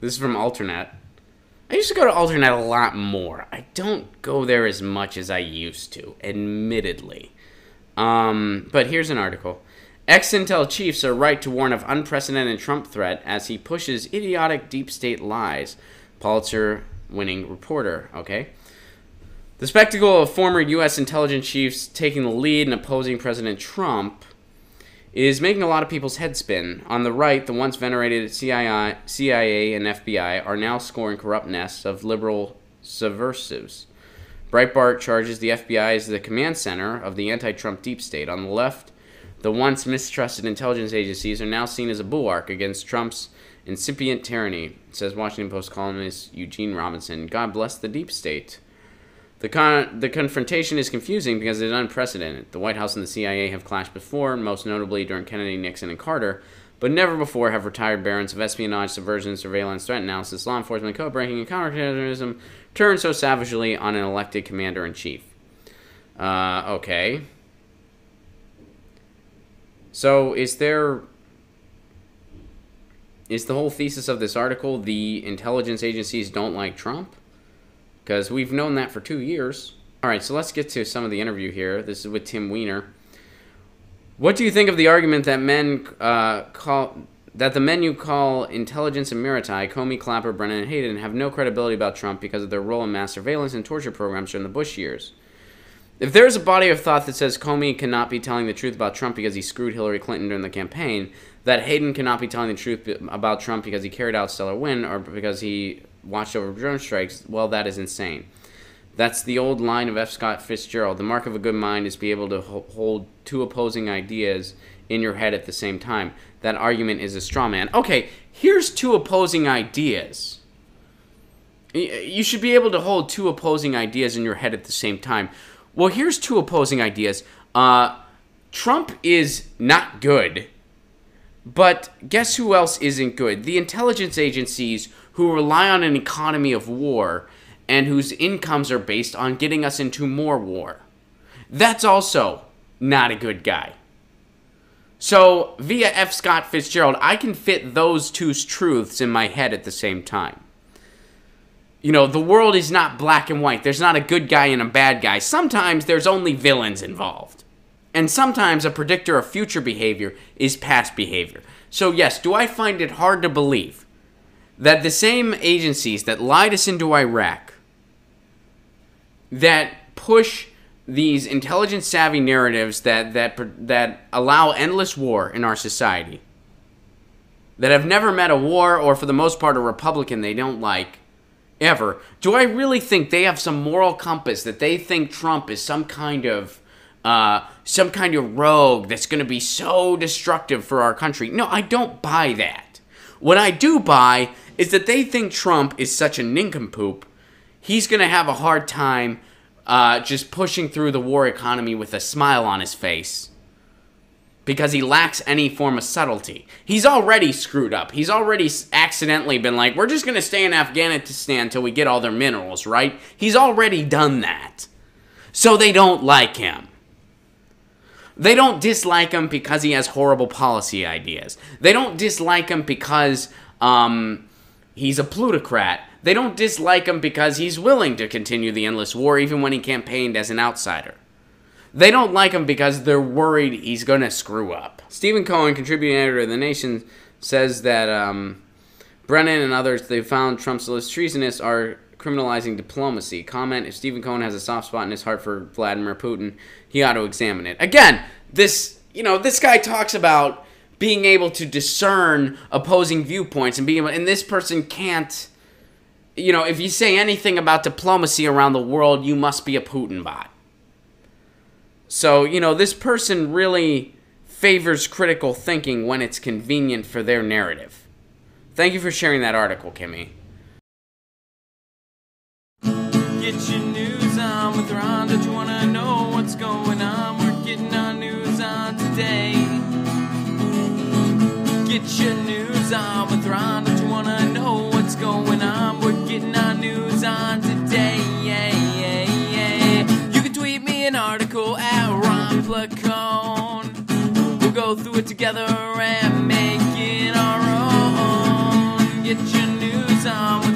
This is from Alternet. I used to go to Alternet a lot more. I don't go there as much as I used to, admittedly. But here's an article. Ex-Intel chiefs are right to warn of unprecedented Trump threat as he pushes idiotic deep state lies. Pulitzer-winning reporter, okay? The spectacle of former U.S. intelligence chiefs taking the lead in opposing President Trump is making a lot of people's heads spin. On the right, the once venerated CIA and FBI are now scoring corrupt nests of liberal subversives. Breitbart charges the FBI as the command center of the anti-Trump deep state. On the left, the once mistrusted intelligence agencies are now seen as a bulwark against Trump's incipient tyranny, says Washington Post columnist Eugene Robinson. God bless the deep state. The confrontation is confusing because it is unprecedented. The White House and the CIA have clashed before, most notably during Kennedy, Nixon, and Carter, but never before have retired barons of espionage, subversion, surveillance, threat analysis, law enforcement, code-breaking, and counterterrorism turned so savagely on an elected commander-in-chief. Okay. So is the whole thesis of this article the intelligence agencies don't like Trump? Because we've known that for 2 years. All right, so let's get to some of the interview here. This is with Tim Weiner. What do you think of the argument that the men you call intelligence and Miritai, Comey, Clapper, Brennan, and Hayden, have no credibility about Trump because of their role in mass surveillance and torture programs during the Bush years? If there is a body of thought that says Comey cannot be telling the truth about Trump because he screwed Hillary Clinton during the campaign, that Hayden cannot be telling the truth about Trump because he carried out stellar win or because he watched over drone strikes, well, that is insane. That's the old line of F. Scott Fitzgerald. The mark of a good mind is to be able to hold two opposing ideas in your head at the same time. That argument is a straw man. Okay, here's two opposing ideas. You should be able to hold two opposing ideas in your head at the same time. Well, here's two opposing ideas. Trump is not good, but guess who else isn't good? The intelligence agencies who rely on an economy of war and whose incomes are based on getting us into more war. That's also not a good guy. So, via F. Scott Fitzgerald, I can fit those two truths in my head at the same time. You know, the world is not black and white. There's not a good guy and a bad guy. Sometimes there's only villains involved. And sometimes a predictor of future behavior is past behavior. So yes, do I find it hard to believe that the same agencies that lied us into Iraq, that push these intelligence-savvy narratives that allow endless war in our society, that have never met a war or for the most part a Republican they don't like, ever, do I really think they have some moral compass that they think Trump is some kind of rogue that's going to be so destructive for our country? No, I don't buy that. What I do buy is that they think Trump is such a nincompoop, he's going to have a hard time just pushing through the war economy with a smile on his face because he lacks any form of subtlety. He's already screwed up. He's already accidentally been like, we're just going to stay in Afghanistan until we get all their minerals, right? He's already done that. So they don't like him. They don't dislike him because he has horrible policy ideas. They don't dislike him because he's a plutocrat. They don't dislike him because he's willing to continue the endless war even when he campaigned as an outsider. They don't like him because they're worried he's going to screw up. Stephen Cohen, contributing editor of The Nation, says that Brennan and others they found Trump's list treasonous are criminalizing diplomacy. Comment, if Stephen Cohen has a soft spot in his heart for Vladimir Putin, he ought to examine it. Again, this guy talks about being able to discern opposing viewpoints and and this person can't, if you say anything about diplomacy around the world, you must be a Putin bot. So, this person really favors critical thinking when it's convenient for their narrative. Thank you for sharing that article, Kimmy. Get your news on with Ron. Don't you wanna know what's going on? We're getting our news on today. Get your news on with Ron. Don't you wanna know what's going on? We're getting our news on today. You can tweet me an article at Ron Placone. We'll go through it together and make it our own. Get your news on with